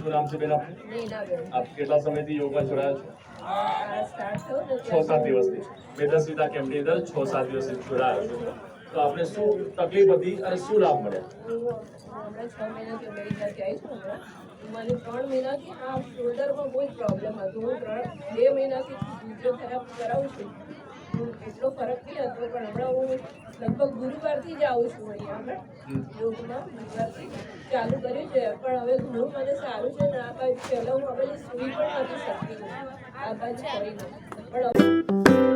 શું નામ છે બેન આપનું? આપ કેટલા સમયથી યોગમાં જોડાયા છો? 6-7 દિવસથી. મેદસ્વીતા કેમ્પની અંદર 6-7 દિવસથી જોડાયા છો. તો આપણે શું તકલીફ હતી અને શું લાભ મળ્યા? હમણાં 6 મહિનાથી અમેરિકાથી આવી છું. મને 3 મહિનાથી આ શોલ્ડરમાં બહુ જ પ્રોબ્લેમ હતો. હું 2 મહિનાથી ફિઝિયોથેરાપી કરાવું છું. એટલો ફરક નહીં હતો, પણ હમણાં હું લગભગ ગુરુવારથી જ આવું છું અહીંયા આગળ યોગમાં. ગુરુવારથી ચાલુ કર્યું છે, પણ હવે ઘણું મને સારું છે ને. આ બાજુ પહેલાં હું હવે સુઈ પણ નથી શકતી, આ બાજુ કરીને પણ